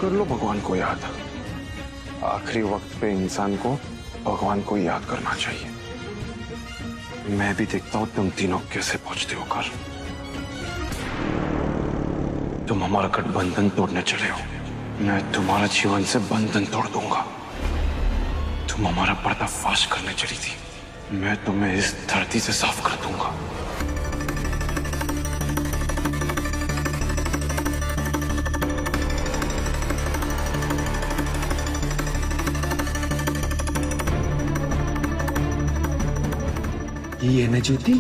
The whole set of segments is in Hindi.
कर लो भगवान को याद। आखिरी वक्त पे इंसान को भगवान को याद करना चाहिए। मैं भी देखता हूं तुम तीनों कैसे पहुंचते हो घर। तुम हमारा गठबंधन तोड़ने चले हो, मैं तुम्हारा जीवन से बंधन तोड़ दूंगा। तुम हमारा पर्दाफाश करने चली थी, मैं तुम्हें इस धरती से साफ कर दूंगा। ये ना ज्योति,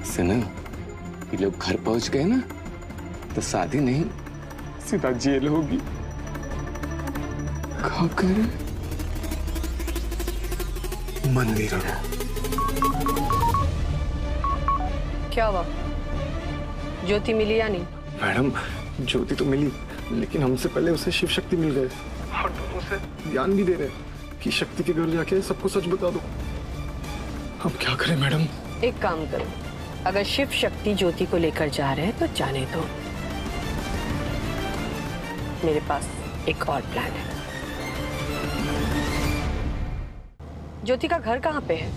सुनो, ये लोग घर पहुंच गए ना तो शादी नहीं सीधा जेल होगी। क्या करे? मंदिर क्या हुआ? ज्योति मिली या नहीं? मैडम, ज्योति तो मिली, लेकिन हमसे पहले उसे शिव शक्ति मिल गए और दोनों से ज्ञान भी दे रहे कि शक्ति के घर जाके सबको सच बता दो। हम क्या करें मैडम? एक काम करो, अगर शिव शक्ति ज्योति को लेकर जा रहे हैं तो जाने दो। मेरे पास एक और प्लान है। ज्योति का घर कहाँ पे है?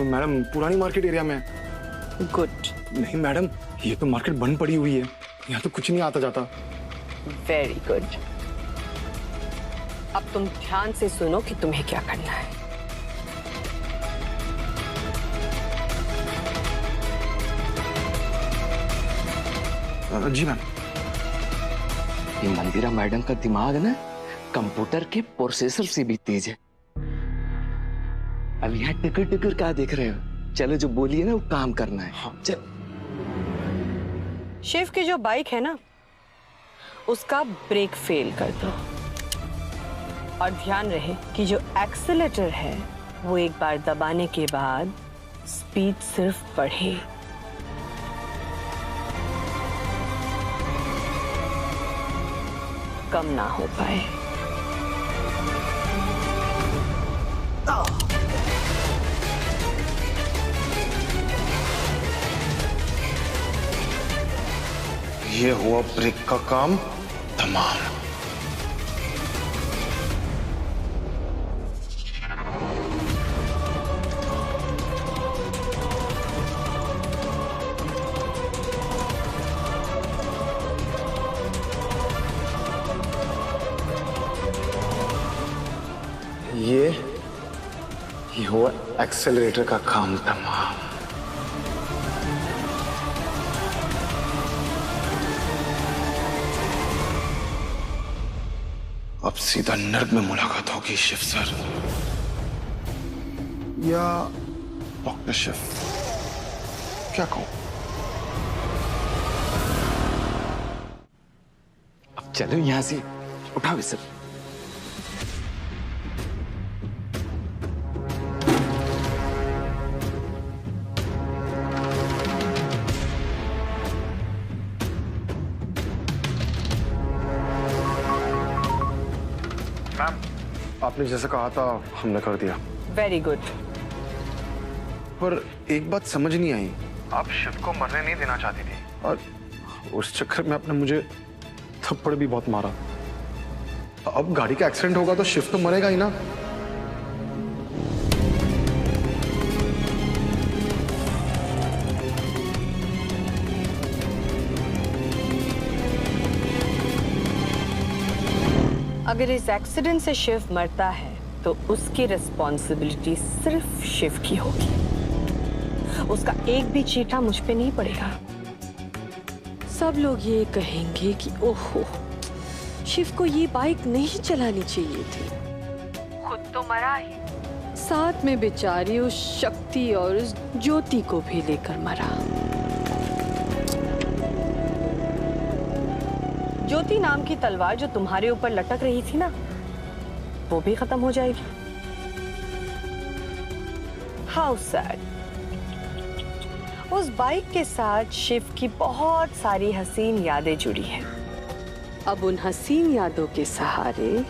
मैडम, पुरानी मार्केट एरिया में। गुड। नहीं मैडम, ये तो मार्केट बंद पड़ी हुई है, यहाँ तो कुछ नहीं आता जाता। Very good. अब तुम ध्यान से सुनो कि तुम्हें क्या करना है। जी मैम। ये मंदिरा मैडम का दिमाग ना कंप्यूटर के प्रोसेसर से भी तेज है। अब यहाँ टिकर टिकर क्या देख रहे हो? चलो, जो बोलिए ना वो काम करना है। हाँ। चल। शिव की जो बाइक है ना, उसका ब्रेक फेल कर दो और ध्यान रहे कि जो एक्सीलेटर है वो एक बार दबाने के बाद स्पीड सिर्फ बढ़े। कम ना हो पाए। ये हुआ ब्रेक का काम तमाम। ये हुआ एक्सेलरेटर का काम तमाम। अब सीधा नर्क में मुलाकात होगी शिव सर या डॉक्टर शिव, क्या कहूं? अब चलो यहां से, उठाओ इसे। आपने जैसा कहा था हमने कर दिया। Very good. पर एक बात समझ नहीं आई, आप शिव को मरने नहीं देना चाहती थी और उस चक्कर में आपने मुझे थप्पड़ भी बहुत मारा। अब गाड़ी का एक्सीडेंट होगा तो शिव तो मरेगा ही ना। अगर इस एक्सीडेंट से शिव मरता है तो उसकी रिस्पॉन्सिबिलिटी सिर्फ शिव की होगी। उसका एक भी चीटा मुझ पे नहीं पड़ेगा। सब लोग ये कहेंगे कि ओहो, शिव को ये बाइक नहीं चलानी चाहिए थी, खुद तो मरा ही, साथ में बेचारी उस शक्ति और उस ज्योति को भी लेकर मरा। ज्योति नाम की तलवार जो तुम्हारे ऊपर लटक रही थी ना, वो भी खत्म हो जाएगी। How sad. उस बाइक के साथ शिव की बहुत सारी हसीन यादें जुड़ी हैं। अब उन हसीन यादों के सहारे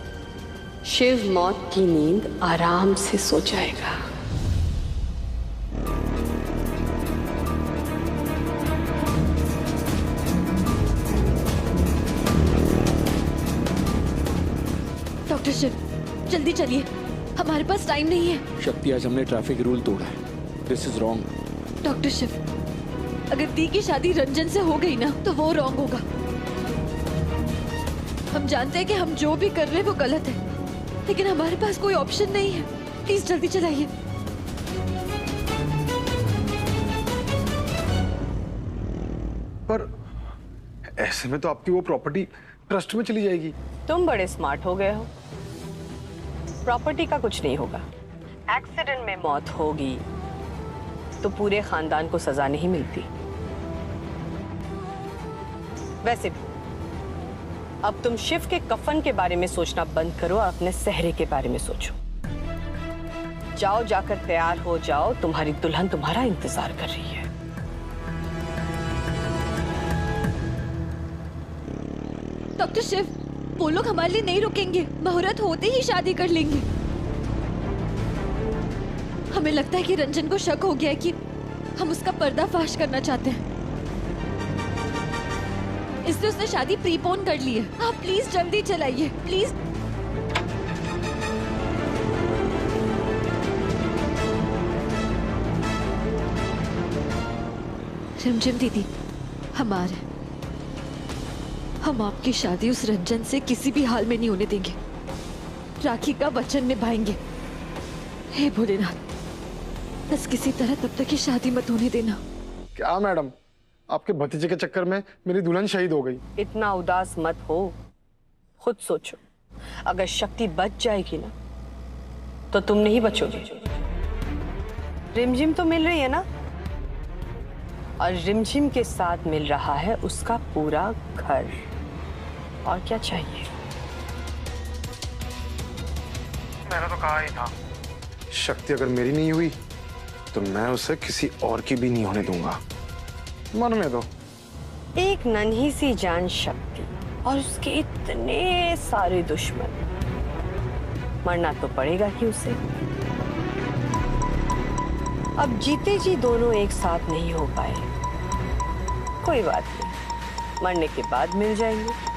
शिव मौत की नींद आराम से सो जाएगा। डॉक्टर शिव, जल्दी चलिए, हमारे पास टाइम नहीं है। शक्ति, आज हमने ट्रैफिक रूल तोड़ा है। This is wrong. Doctor Shiv, अगर दी की शादी रंजन से हो गई ना तो वो रॉन्ग होगा। हम जानते हैं कि हम जो भी कर रहे हैं वो गलत है, लेकिन हमारे पास कोई ऑप्शन नहीं है। प्लीज जल्दी चलाइए। पर ऐसे में तो आपकी वो प्रॉपर्टी ट्रस्ट में चली जाएगी। तुम बड़े स्मार्ट हो गए हो। प्रॉपर्टी का कुछ नहीं होगा। एक्सीडेंट में मौत होगी तो पूरे खानदान को सजा नहीं मिलती। वैसे भी अब तुम शिव के कफन के बारे में सोचना बंद करो और अपने सेहरे के बारे में सोचो। जाओ, जाकर तैयार हो जाओ, तुम्हारी दुल्हन तुम्हारा इंतजार कर रही है। डॉक्टर शिव, वो लोग हमारे लिए नहीं रुकेंगे, मुहूर्त होते ही शादी कर लेंगे। हमें लगता है कि रंजन को शक हो गया है कि हम उसका पर्दाफाश करना चाहते हैं, इसलिए उसने शादी प्रीपोन कर ली है। आप प्लीज जल्दी चलाइए, प्लीज। रिमझिम दीदी, हम आपकी शादी उस रंजन से किसी भी हाल में नहीं होने देंगे। राखी का वचन निभाएंगे। हे भोलेनाथ, बस किसी तरह तब तक की शादी मत होने देना। क्या मैडम, आपके भतीजे के चक्कर में मेरी दुल्हन शहीद हो गई। इतना उदास मत हो, खुद सोचो, अगर शक्ति बच जाएगी ना तो तुम नहीं बचोगे। रिमझिम तो मिल रही है ना, और रिमझिम के साथ मिल रहा है उसका पूरा घर। और क्या चाहिए? मैंने तो कहा ही था, शक्ति अगर मेरी नहीं हुई तो मैं उसे किसी और की भी नहीं होने दूंगा। मरने दो। एक नन्ही सी जान शक्ति और उसके इतने सारे दुश्मन, मरना तो पड़ेगा ही उसे। अब जीते जी दोनों एक साथ नहीं हो पाए, कोई बात नहीं, मरने के बाद मिल जाएंगे।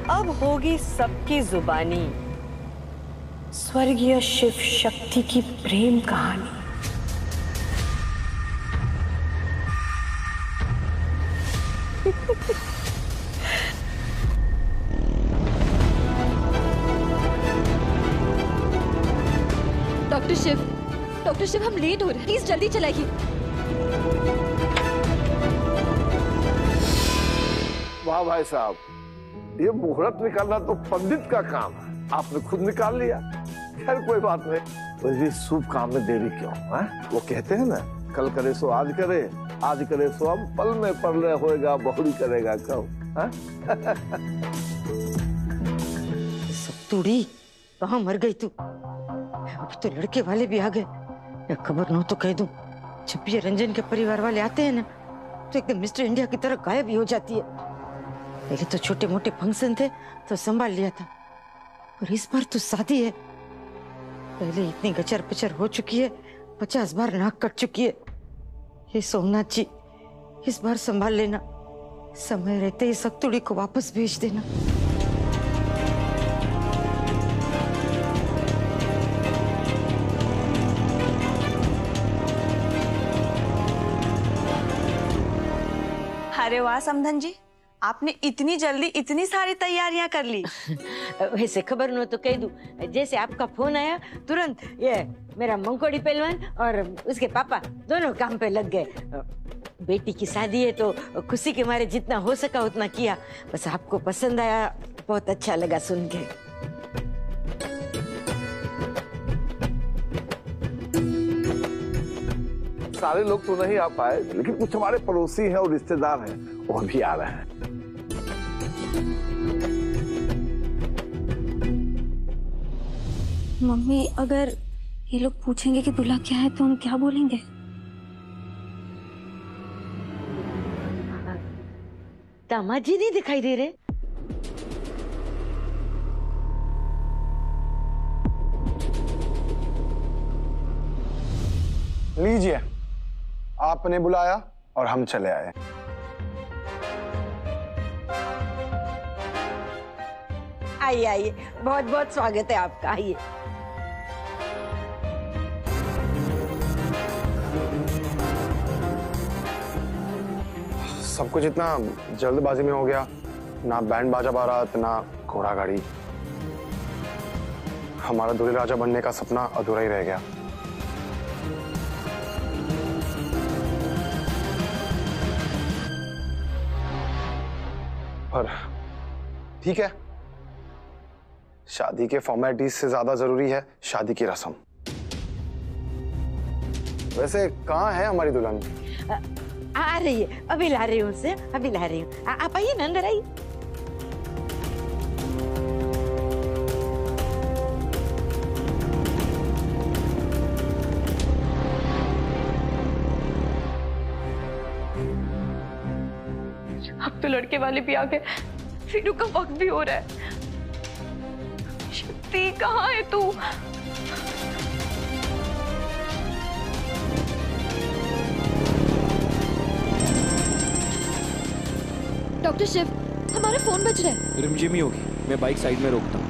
अब होगी सबकी जुबानी स्वर्गीय शिव शक्ति की प्रेम कहानी। डॉक्टर शिव, हम लेट हो रहे हैं, प्लीज जल्दी चलाइए। वाह भाई साहब, ये मुहूर्त निकालना तो पंडित का काम है, आपने खुद निकाल लिया। खैर कोई बात नहीं, वैसे शुभ काम में देरी क्यों है? वो कहते हैं ना, कल करे सो आज करे, आज करे सो अब पल में परले होएगा, बहुड़ी करेगा कब। सत्तुड़ी, कहाँ मर गई तू? अब तो लड़के वाले भी आ गए। खबर न हो तो कह दूं, जब ये रंजन के परिवार वाले आते हैं ना तो एकदम मिस्टर इंडिया की तरह गायब ही हो जाती है। पहले तो छोटे मोटे फंक्शन थे तो संभाल लिया था, और इस बार तो शादी है। पहले इतनी गचर पचर हो चुकी है, 50 बार नाक कट चुकी है। ये सोमनाथ जी, इस बार संभाल लेना, समय रहते ही सत्तुड़ी को वापस भेज देना। अरे वाह समधन जी, आपने इतनी जल्दी इतनी सारी तैयारियां कर ली। वैसे खबर न हो तो कह दूं, जैसे आपका फोन आया तुरंत ये मेरा मंकोड़ी पहलवान और उसके पापा दोनों काम पे लग गए। बेटी की शादी है तो खुशी के मारे जितना हो सका उतना किया। बस आपको पसंद आया, बहुत अच्छा लगा सुन के। सारे लोग तो नहीं आ पाए, लेकिन कुछ हमारे पड़ोसी हैं और रिश्तेदार हैं, वो भी आ रहे हैं। मम्मी, अगर ये लोग पूछेंगे कि दूल्हा क्या है तो हम क्या बोलेंगे? दामाद जी नहीं दिखाई दे रहे। लीजिए, आपने बुलाया और हम चले आए। आइए आइए, बहुत बहुत स्वागत है आपका, आइए। सब कुछ इतना जल्दबाजी में हो गया, ना बैंड बाजा बारात, ना घोड़ा गाड़ी। हमारा दूल्हे राजा बनने का सपना अधूरा ही रह गया। पर ठीक है, शादी के फॉर्मेलिटीज से ज्यादा जरूरी है शादी की रस्म। वैसे कहाँ है हमारी दुल्हन? आ रही है, अभी ला रही हूँ उसे, अभी ला रही हूँ। आप आइए ना, अंदर आइए। अब तो लड़के वाले भी आ गए, फिरू का वक्त भी हो रहा है। शक्ति कहाँ है तू? डॉक्टर शिव, हमारा फोन बज रहा है। रिमझिम ही होगी, मैं बाइक साइड में रोकता हूँ।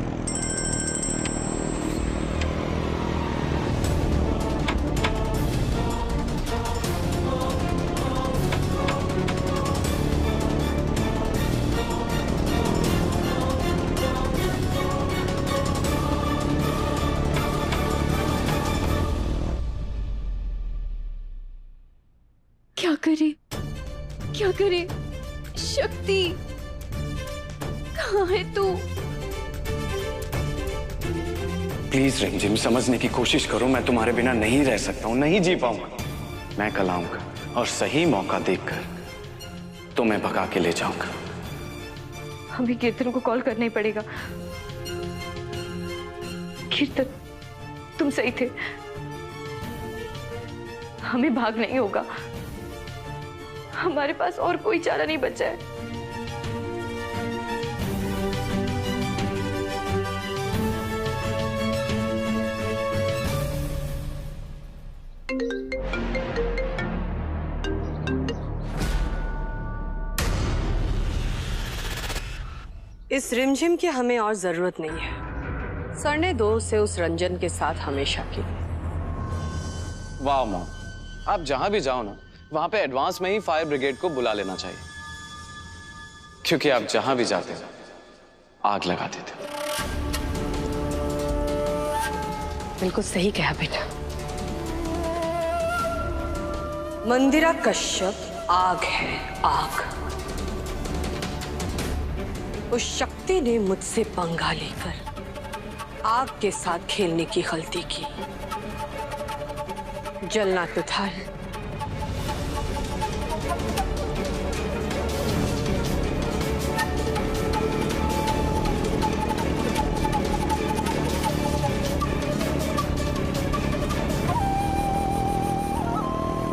क्या करे? शक्ति कहाँ है तू? प्लीज रिमझिम, समझने की कोशिश करो। मैं तुम्हारे बिना नहीं रह सकता हूँ, नहीं जी पाऊंगा। मैं कल आऊंगा और सही मौका देखकर तुम्हें भगा के ले जाऊंगा। अभी कीर्तन को कॉल करना ही पड़ेगा। कीर्तन, तुम सही थे, हमें भाग नहीं होगा। हमारे पास और कोई चारा नहीं बचा है। इस रिमझिम की हमें और जरूरत नहीं है। सर ने दो से उस रंजन के साथ हमेशा की। वाह मॉम, आप जहां भी जाओ ना, वहां पे एडवांस में ही फायर ब्रिगेड को बुला लेना चाहिए, क्योंकि आप जहां भी जाते आग लगा देते। बिल्कुल सही कहा बेटा। मंदिरा कश्यप आग है, आग। उस शक्ति ने मुझसे पंगा लेकर आग के साथ खेलने की गलती की। जलना तो था।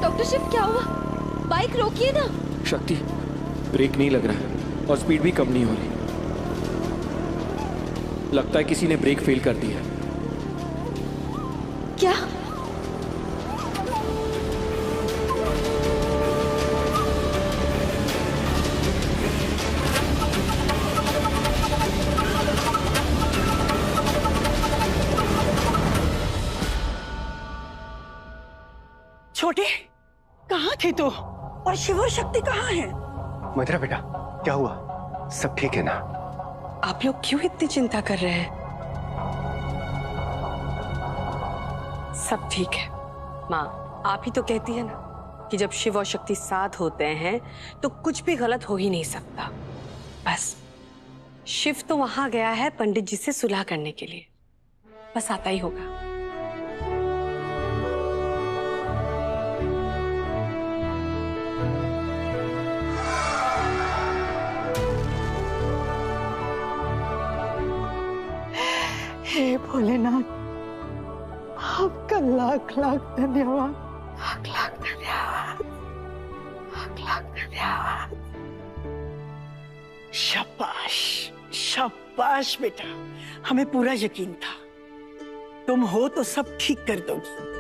डॉक्टर शिव, क्या हुआ? बाइक रोकिए ना। शक्ति, ब्रेक नहीं लग रहा है और स्पीड भी कम नहीं हो रही। लगता है किसी ने ब्रेक फेल कर दिया। क्या? छोटे, कहाँ थे तो? और शिव और शक्ति कहाँ हैं? मधुरा बेटा, क्या हुआ? सब ठीक है ना? आप लोग क्यों इतनी चिंता कर रहे हैं? सब ठीक है। माँ, आप ही तो कहती है ना कि जब शिव और शक्ति साथ होते हैं तो कुछ भी गलत हो ही नहीं सकता। बस शिव तो वहां गया है पंडित जी से सुलह करने के लिए, बस आता ही होगा। हे भोलेनाथ, आपका लाख लाख धन्यवाद, लाख लाख धन्यवाद, लाख लाख धन्यवाद। शाबाश, शाबाश बेटा, हमें पूरा यकीन था तुम हो तो सब ठीक कर दोगी।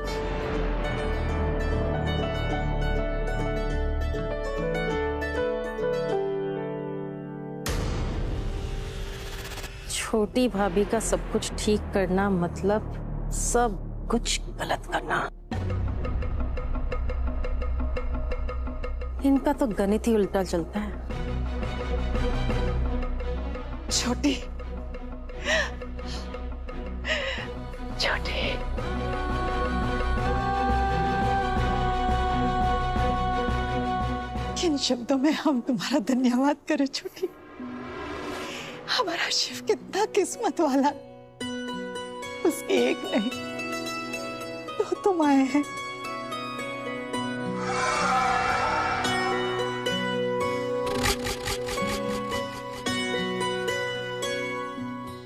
छोटी भाभी का सब कुछ ठीक करना मतलब सब कुछ गलत करना। इनका तो गणित ही उल्टा चलता है। छोटी छोटी किन शब्दों में हम तुम्हारा धन्यवाद करें छोटी। हमारा शिव कितना किस्मत वाला, उसके एक नहीं तो तुम आए हैं।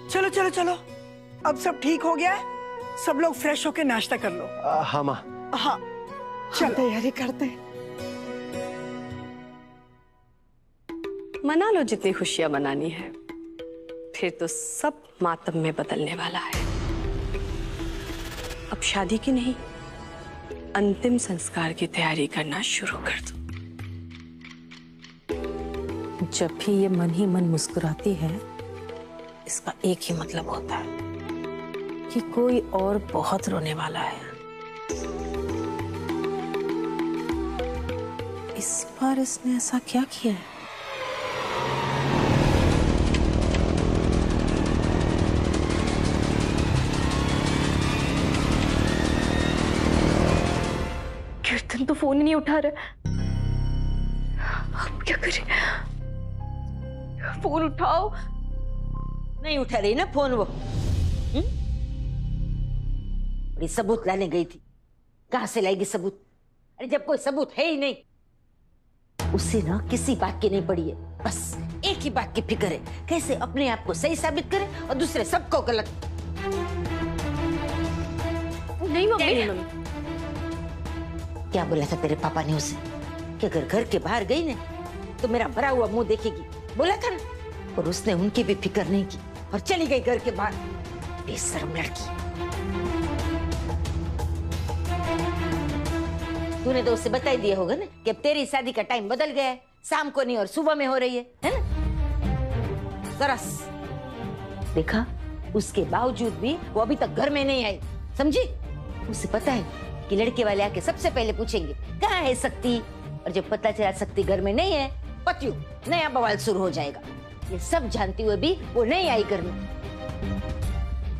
चलो चलो चलो, अब सब ठीक हो गया है, सब लोग फ्रेश होके नाश्ता कर लो। हाँ माँ। हाँ चल तैयारी करते हैं। मना लो जितनी खुशियां मनानी है, फिर तो सब मातम में बदलने वाला है। अब शादी की नहीं, अंतिम संस्कार की तैयारी करना शुरू कर दो। जब भी ये मन ही मन मुस्कुराती है, इसका एक ही मतलब होता है कि कोई और बहुत रोने वाला है। इस बार इसने ऐसा क्या किया है? कीर्तन तो फोन ही नहीं उठा रहा। अब क्या करें? फोन उठाओ। नहीं उठा रही ना फोन वो। बड़ी सबूत लाने गई थी, कहां से लाएगी सबूत? अरे जब कोई सबूत है ही नहीं, उसे ना किसी बात की नहीं पड़ी है, बस एक ही बात की फिक्र है, कैसे अपने आप को सही साबित करे और दूसरे सबको गलत। नहीं मम्मी। क्या बोला था तेरे पापा ने उसे कि अगर घर के बाहर गई ना तो मेरा भरा हुआ मुंह देखेगी, बोला था ना? और उसने उनकी भी फिक्र नहीं की और चली गई घर के बाहर। बेशर्म लड़की। तूने तो उससे बता ही दिया होगा ना कि अब तेरी शादी का टाइम बदल गया है, शाम को नहीं और सुबह में हो रही है ना? सरस देखा, उसके बावजूद भी वो अभी तक घर में नहीं आई, समझी? उसे पता है कि लड़के वाले आके सबसे पहले पूछेंगे कहाँ है शक्ति, और जब पता चला शक्ति घर में नहीं है, पतियों नया बवाल शुरू हो जाएगा। ये सब जानते हुए भी वो नहीं आई घर में।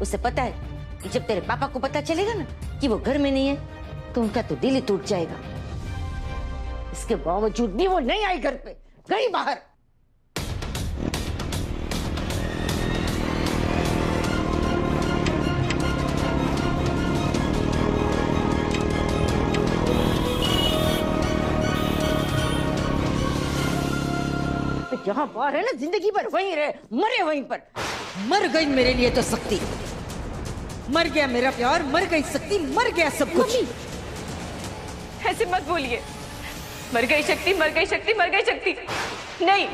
उसे पता है कि जब तेरे पापा को पता चलेगा ना कि वो घर में नहीं है, तो उनका तो दिल ही टूट जाएगा। इसके बावजूद भी वो नहीं आई घर पे, गई बाहर। जहां बाहर है ना, जिंदगी भर वहीं रहे, मरे वहीं पर। मर गई मेरे लिए तो शक्ति, मर गया मेरा प्यार, मर गई शक्ति, मर गया सब कुछ। ऐसे मत बोलिए। मर गई शक्ति, मर गई शक्ति, मर गई शक्ति नहीं।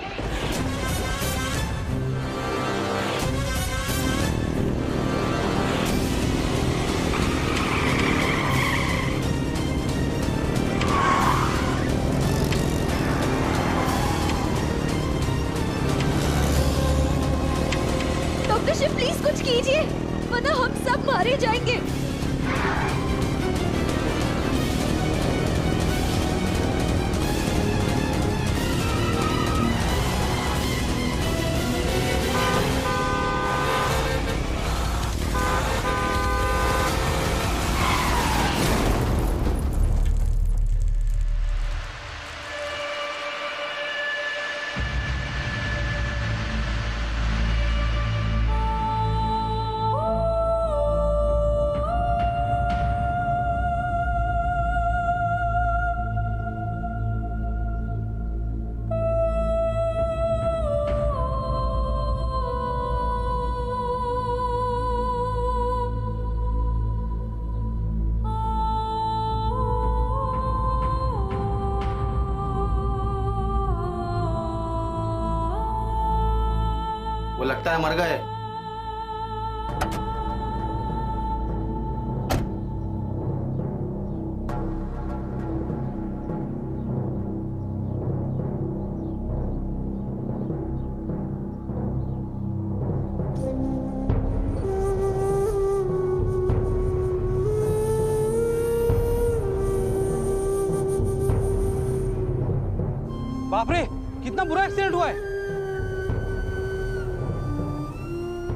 डॉक्टर शिव प्लीज कुछ कीजिए, वरना हम सब मारे जाएंगे। वो लगता है मर गए। बाप रे, कितना बुरा एक्सीडेंट हुआ है।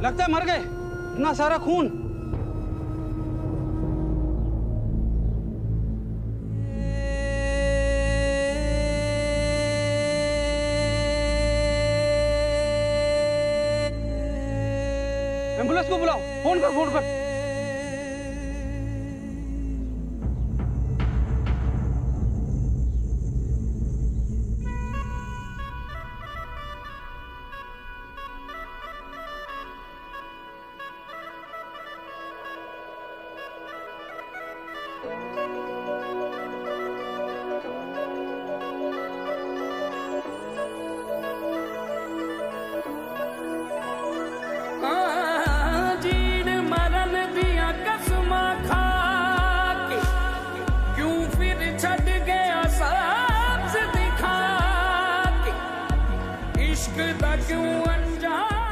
लगता है मर गए, इतना सारा खून। एम्बुलेंस को बुलाओ, फोन कर, फोन कर।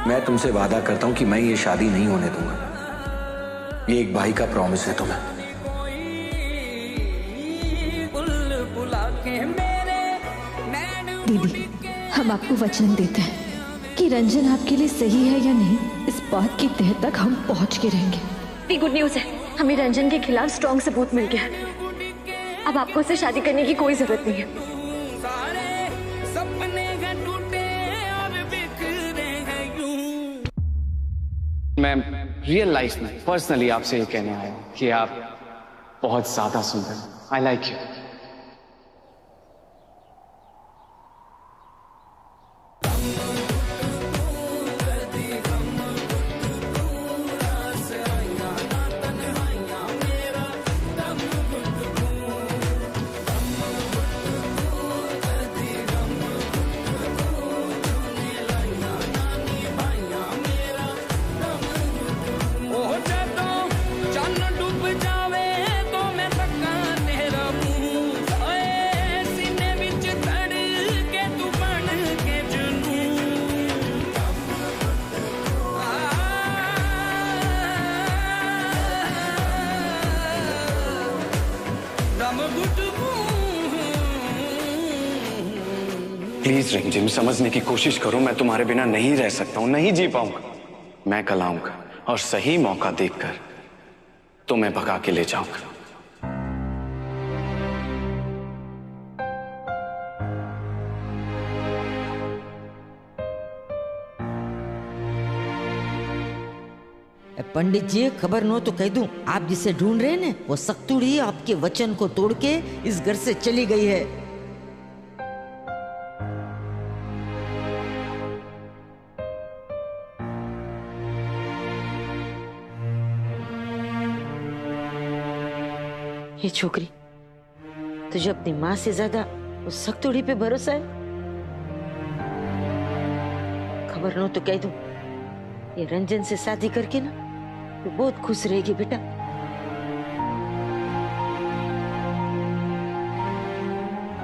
मैं तुमसे वादा करता हूं कि मैं ये शादी नहीं होने दूंगा। ये एक भाई का प्रॉमिस है तुम्हें। दीदी, हम आपको वचन देते हैं कि रंजन आपके लिए सही है या नहीं, इस बात की तह तक हम पहुंच के रहेंगे। ये गुड न्यूज है, हमें रंजन के खिलाफ स्ट्रॉन्ग सबूत मिल गया है। अब आपको उससे शादी करने की कोई जरूरत नहीं है। मैं रियल लाइफ में पर्सनली आपसे ये कहने आया हूं कि आप बहुत ज्यादा सुंदर हैं। I like you. Please Ranjim, समझने की कोशिश करो। मैं तुम्हारे बिना नहीं रह सकता हूं, नहीं जी पाऊंगा। मैं कल आऊंगा और सही मौका देखकर तुम्हें भगा के ले जाऊंगा। पंडित जी, खबर न हो तो कह दूं, आप जिसे ढूंढ रहे हैं ना, वो सक्तुड़ी आपके वचन को तोड़ के इस घर से चली गई है। ये छोकरी तुझे अपनी माँ से ज्यादा उस सक्तुड़ी पे भरोसा है? खबर न हो तो कह दूं, ये रंजन से शादी करके ना तो बहुत खुश रहेगी बेटा।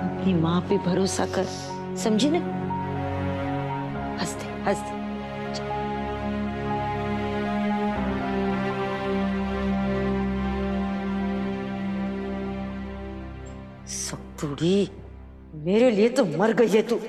अपनी माँ पे भरोसा कर, समझी ना? हंसते हंसते। सक्तुड़ी, मेरे लिए तो मर गई है तू।